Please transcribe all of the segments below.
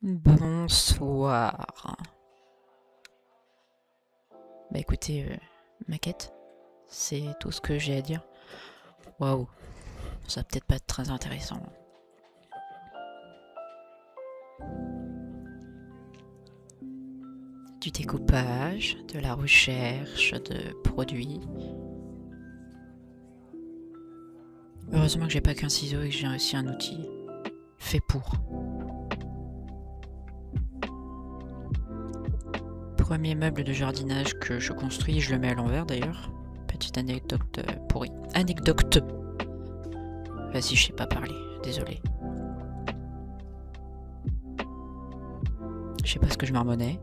Bonsoir. Bah écoutez, maquette, c'est tout ce que j'ai à dire. Waouh, ça va peut-être pas être très intéressant. Du découpage, de la recherche de produits. Heureusement que j'ai pas qu'un ciseau et que j'ai aussi un outil fait pour. Premier meuble de jardinage que je construis, je le mets à l'envers d'ailleurs. Petite anecdote pourrie. Anecdote. Vas-y, je sais pas parler, désolé. Je sais pas ce que je marmonnais.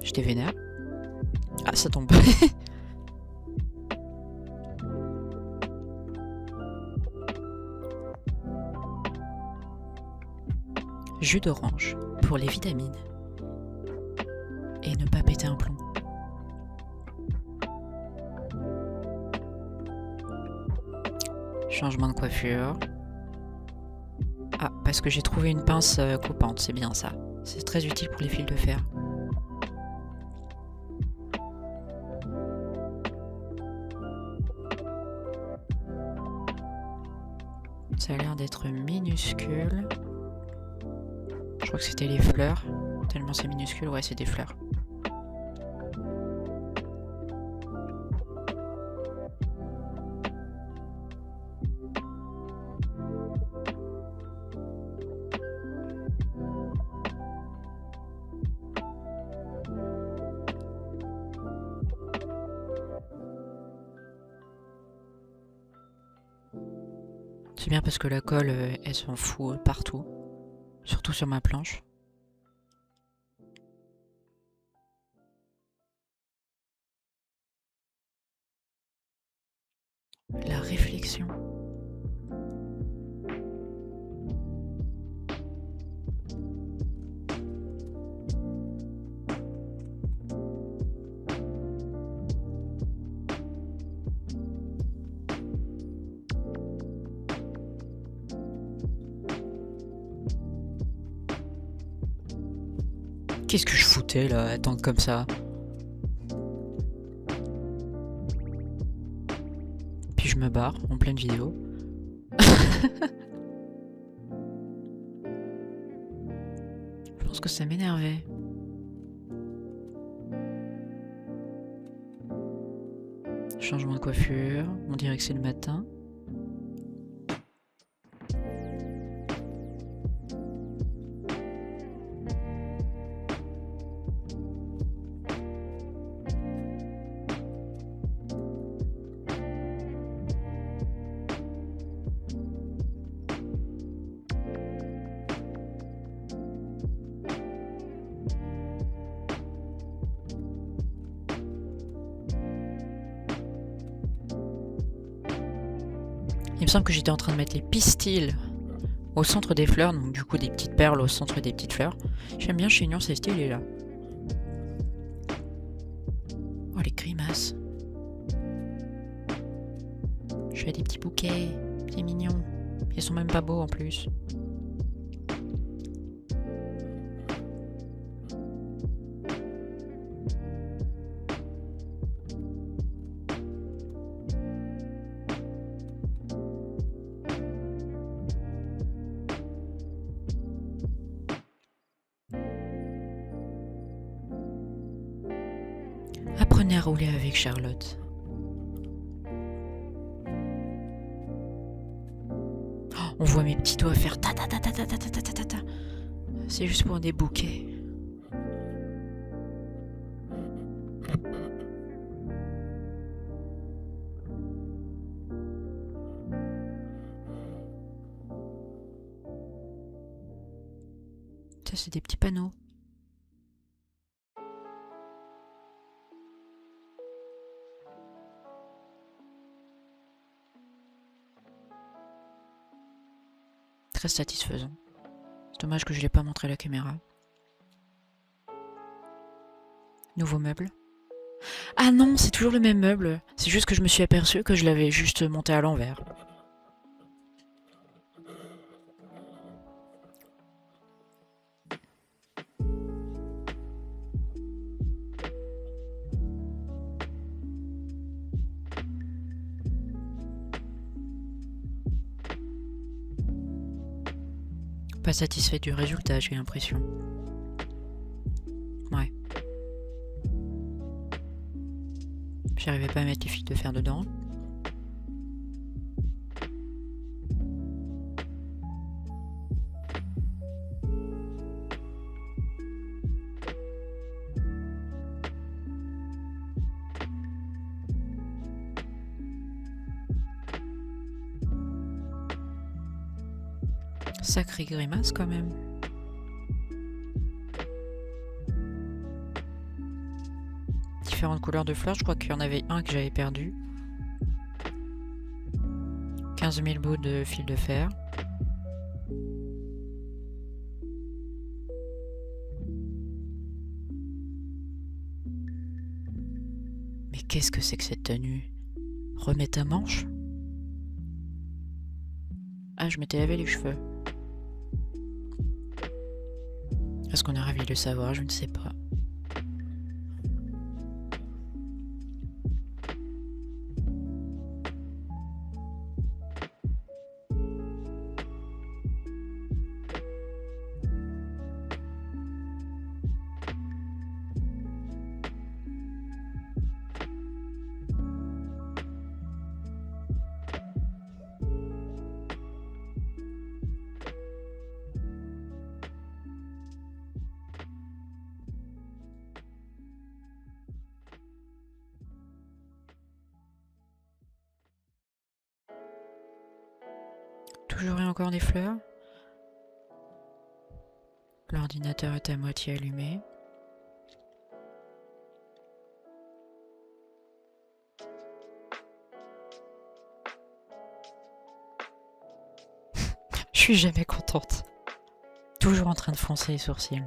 J'étais vénère. Ah, ça tombe. Jus d'orange pour les vitamines. Et ne pas péter un plomb. Changement de coiffure. Ah, parce que j'ai trouvé une pince coupante, c'est bien ça. C'est très utile pour les fils de fer. Ça a l'air d'être minuscule. Je crois que c'était les fleurs. Tellement c'est minuscule, ouais, c'est des fleurs. C'est bien parce que la colle, elle s'en fout partout. Surtout sur ma planche. La réflexion. Qu'est-ce que je foutais là, attendre comme ça? Puis je me barre en pleine vidéo. Je pense que ça m'énervait. Changement de coiffure, on dirait que c'est le matin. Il me semble que j'étais en train de mettre les pistils au centre des fleurs, donc du coup des petites perles au centre des petites fleurs. J'aime bien Chignon, c'est stylé là. Oh les grimaces. Je fais des petits bouquets, c'est mignon. Ils sont même pas beaux en plus. Apprenez à rouler avec Charlotte. Oh, on voit mes petits doigts faire ta ta ta ta ta ta ta ta ta ta. C'est juste pour des bouquets. Ça c'est des petits panneaux. Très satisfaisant. C'est dommage que je l'ai pas montré à la caméra. Nouveau meuble. Ah non, c'est toujours le même meuble. C'est juste que je me suis aperçu que je l'avais juste monté à l'envers. Pas satisfait du résultat, j'ai l'impression. Ouais. J'arrivais pas à mettre les fils de fer dedans. Sacrée grimace quand même. Différentes couleurs de fleurs, je crois qu'il y en avait un que j'avais perdu. 15 000 bouts de fil de fer. Mais qu'est-ce que c'est que cette tenue? Remets ta manche? Ah, je m'étais lavé les cheveux. Est-ce qu'on est ravi de le savoir? Je ne sais pas. Toujours et encore des fleurs. L'ordinateur est à moitié allumé. Je suis jamais contente. Toujours en train de froncer les sourcils.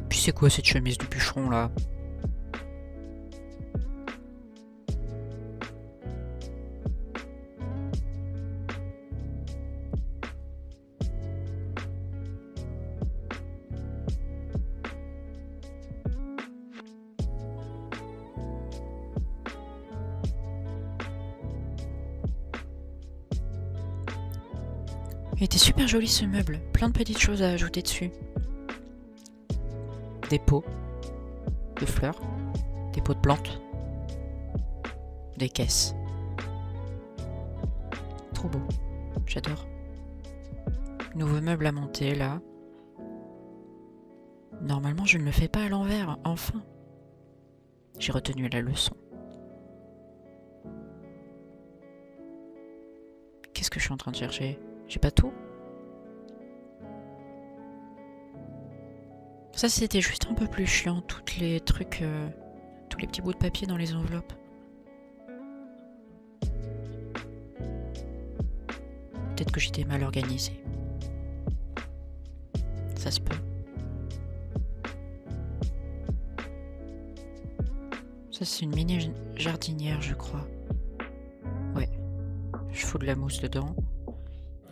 Puis c'est quoi cette chemise du bûcheron là? Il était super joli ce meuble, plein de petites choses à ajouter dessus. Des pots de fleurs, des pots de plantes, des caisses. Trop beau, j'adore. Nouveau meuble à monter là. Normalement je ne le fais pas à l'envers, enfin. J'ai retenu la leçon. Qu'est-ce que je suis en train de chercher? J'ai pas tout. Ça c'était juste un peu plus chiant, tous les trucs, tous les petits bouts de papier dans les enveloppes. Peut-être que j'étais mal organisée. Ça se peut. Ça c'est une mini jardinière je crois. Ouais. Je fous de la mousse dedans.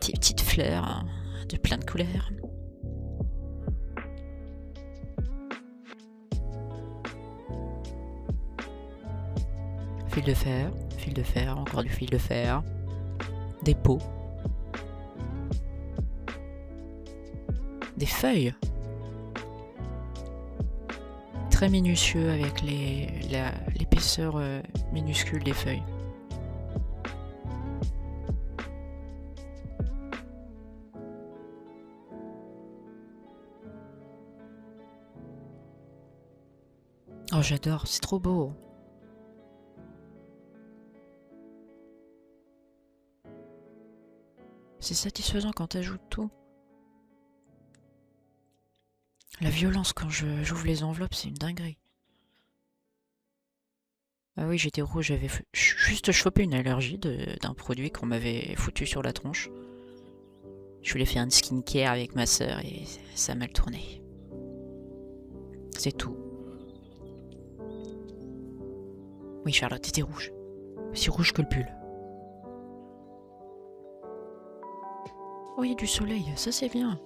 Des petites fleurs, hein, de plein de couleurs. Fil de fer, encore du fil de fer. Des pots. Des feuilles. Très minutieux avec l'épaisseur minuscule des feuilles. Oh j'adore, c'est trop beau. C'est satisfaisant quand t'ajoutes tout. La violence quand j'ouvre les enveloppes, c'est une dinguerie. Ah oui, j'étais rouge, j'avais juste chopé une allergie d'un produit qu'on m'avait foutu sur la tronche. Je voulais faire une skincare avec ma sœur et ça a mal tourné. C'est tout. Oui, Charlotte, t'étais rouge. Aussi rouge que le pull. Oh, il y a du soleil, ça c'est bien.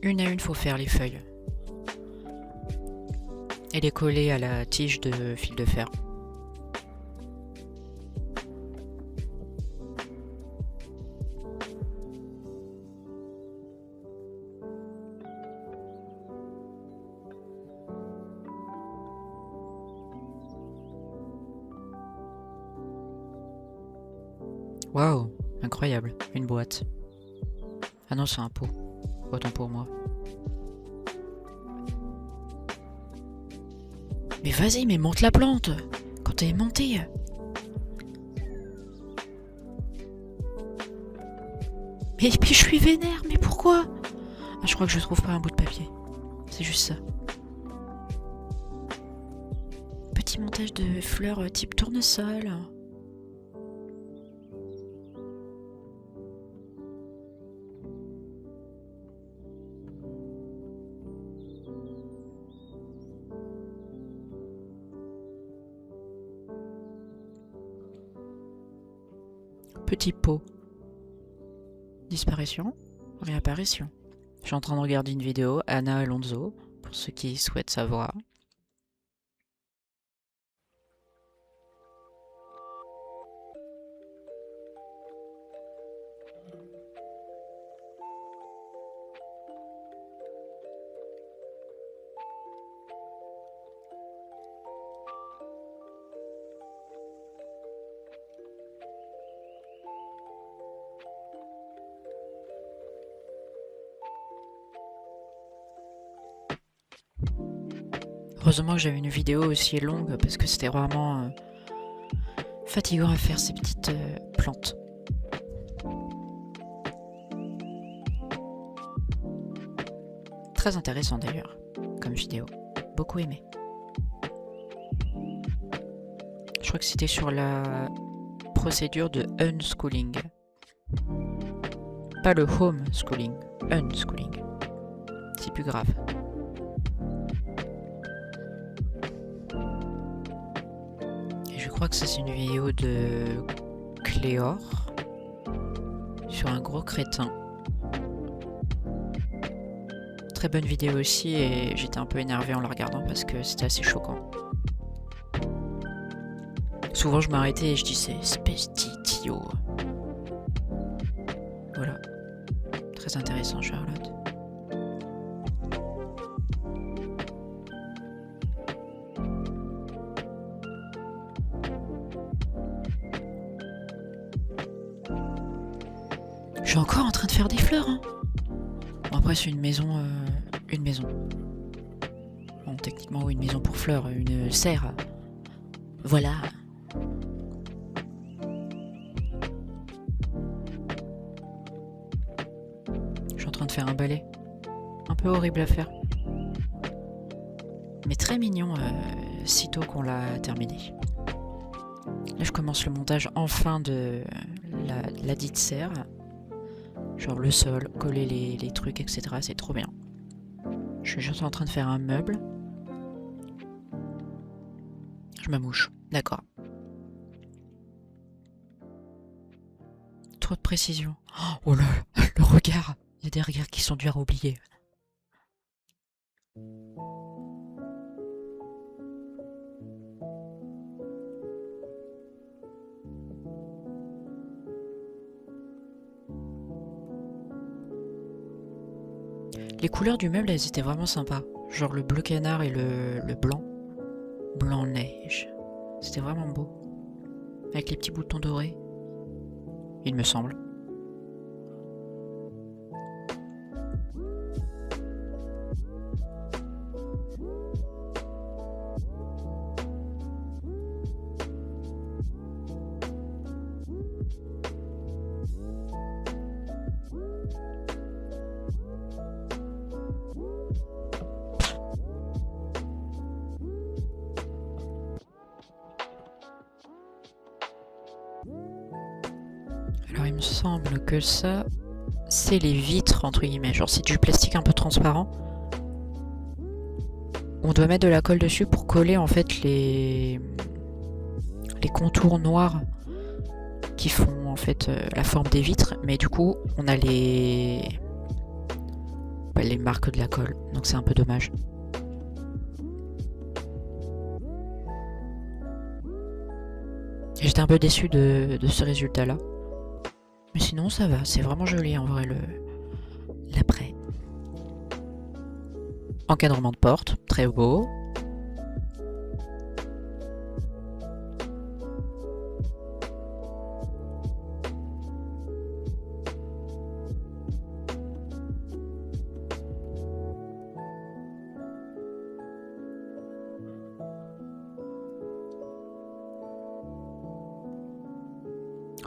Une à une, faut faire les feuilles. Et les coller à la tige de fil de fer. Waouh, incroyable, une boîte. Ah non, c'est un pot. Autant pour moi. Mais vas-y, mais monte la plante quand t'es montée. Mais je suis vénère, mais pourquoi? Ah, je crois que je trouve pas un bout de papier. C'est juste ça. Petit montage de fleurs type tournesol. Petit pot. Disparition, réapparition. Je suis en train de regarder une vidéo, Anna Alonso, pour ceux qui souhaitent savoir. Heureusement que j'avais une vidéo aussi longue parce que c'était vraiment fatigant à faire ces petites plantes. Très intéressant d'ailleurs, comme vidéo. Beaucoup aimé. Je crois que c'était sur la procédure de unschooling. Pas le homeschooling, unschooling. C'est plus grave. Et je crois que ça c'est une vidéo de Cléor sur un gros crétin. Très bonne vidéo aussi et j'étais un peu énervée en la regardant parce que c'était assez choquant. Souvent je m'arrêtais et je disais espèce d'idiot. Voilà. Très intéressant, Charlotte. Je suis encore en train de faire des fleurs, hein. Bon, après c'est une maison. Bon, techniquement une maison pour fleurs, une serre. Voilà. Je suis en train de faire un balai. Un peu horrible à faire. Mais très mignon, sitôt qu'on l'a terminé. Là je commence le montage enfin de la dite serre. Genre le sol, coller les trucs, etc. C'est trop bien. Je suis juste en train de faire un meuble. Je me mouche. D'accord. Trop de précision. Oh là, le regard. Il y a des regards qui sont durs à oublier. Les couleurs du meuble, elles étaient vraiment sympas. Genre le bleu canard et le blanc. Blanc neige. C'était vraiment beau. Avec les petits boutons dorés. Il me semble. Alors il me semble que ça, c'est les vitres entre guillemets. Genre c'est du plastique un peu transparent. On doit mettre de la colle dessus pour coller en fait les contours noirs qui font en fait la forme des vitres. Mais du coup on a pas les marques de la colle, donc c'est un peu dommage. Et j'étais un peu déçu de ce résultat-là. Mais sinon ça va, c'est vraiment joli en vrai l'après. Encadrement de porte, très beau.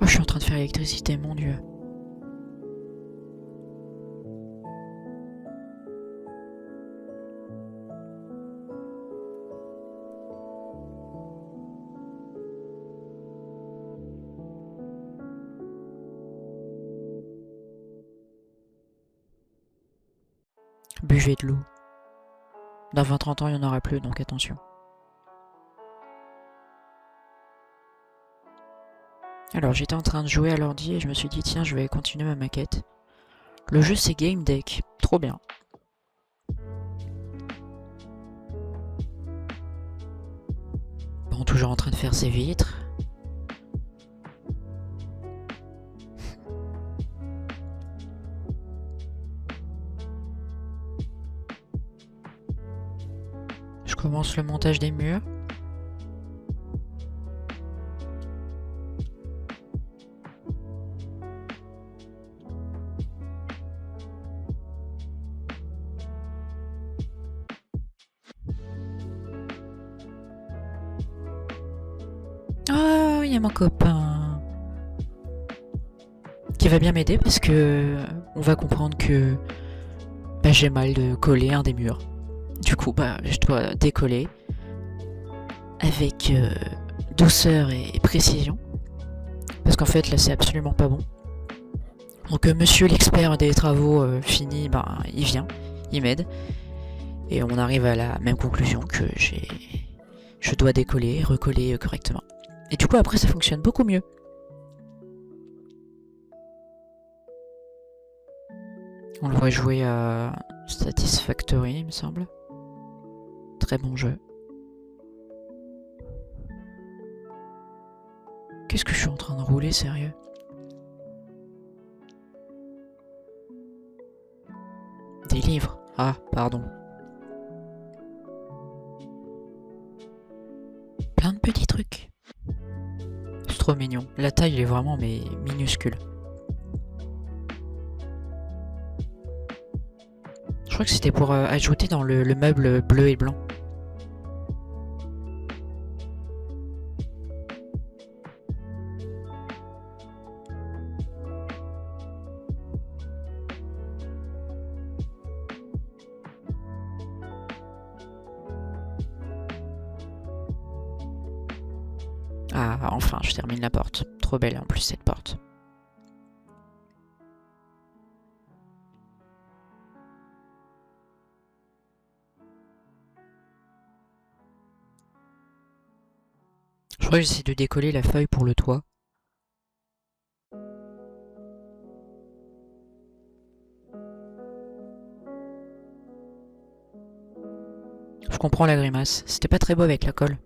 Oh, je suis en train de faire l'électricité, mon dieu. Buvez de l'eau. Dans 20-30 ans, il n'y en aura plus, donc attention. Alors j'étais en train de jouer à l'ordi et je me suis dit tiens, je vais continuer ma maquette. Le jeu c'est Game Deck, trop bien. Bon, toujours en train de faire ses vitres. Je commence le montage des murs. Oh, il y a mon copain qui va bien m'aider parce que on va comprendre que j'ai mal de coller un des murs. Du coup, je dois décoller avec douceur et précision. Parce qu'en fait, là, c'est absolument pas bon. Donc, monsieur l'expert des travaux finis, il vient, il m'aide. Et on arrive à la même conclusion que je dois décoller et recoller correctement. Et du coup, après, ça fonctionne beaucoup mieux. On le voit jouer à Satisfactory, il me semble. Très bon jeu. Qu'est-ce que je suis en train de rouler, sérieux? Des livres. Ah, pardon. Plein de petits trucs. C'est trop mignon. La taille, elle est vraiment minuscule. Je crois que c'était pour ajouter dans le meuble bleu et blanc. Ah, enfin, je termine la porte. Trop belle en plus cette porte. Je crois que j'essaie de décoller la feuille pour le toit. Je comprends la grimace. C'était pas très beau avec la colle.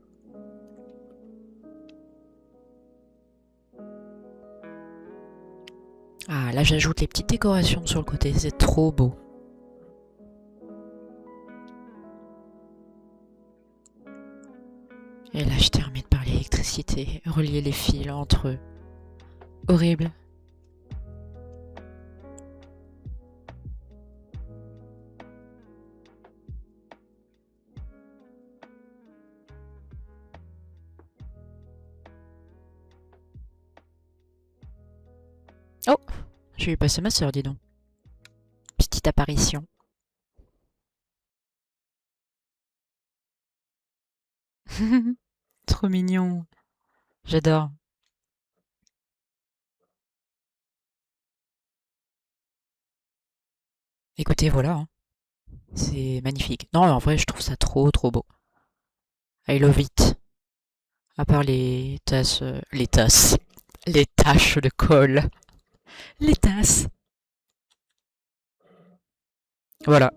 Ah, là j'ajoute les petites décorations sur le côté. C'est trop beau. Et là je termine par l'électricité. Relier les fils entre eux. Horrible. Oh, j'ai vu passer ma soeur, dis donc. Petite apparition. Trop mignon. J'adore. Écoutez, voilà. Hein. C'est magnifique. Non, en vrai, je trouve ça trop trop beau. I love it. À part les tasses... les tasses. Les taches de colle. Les tasses. Voilà.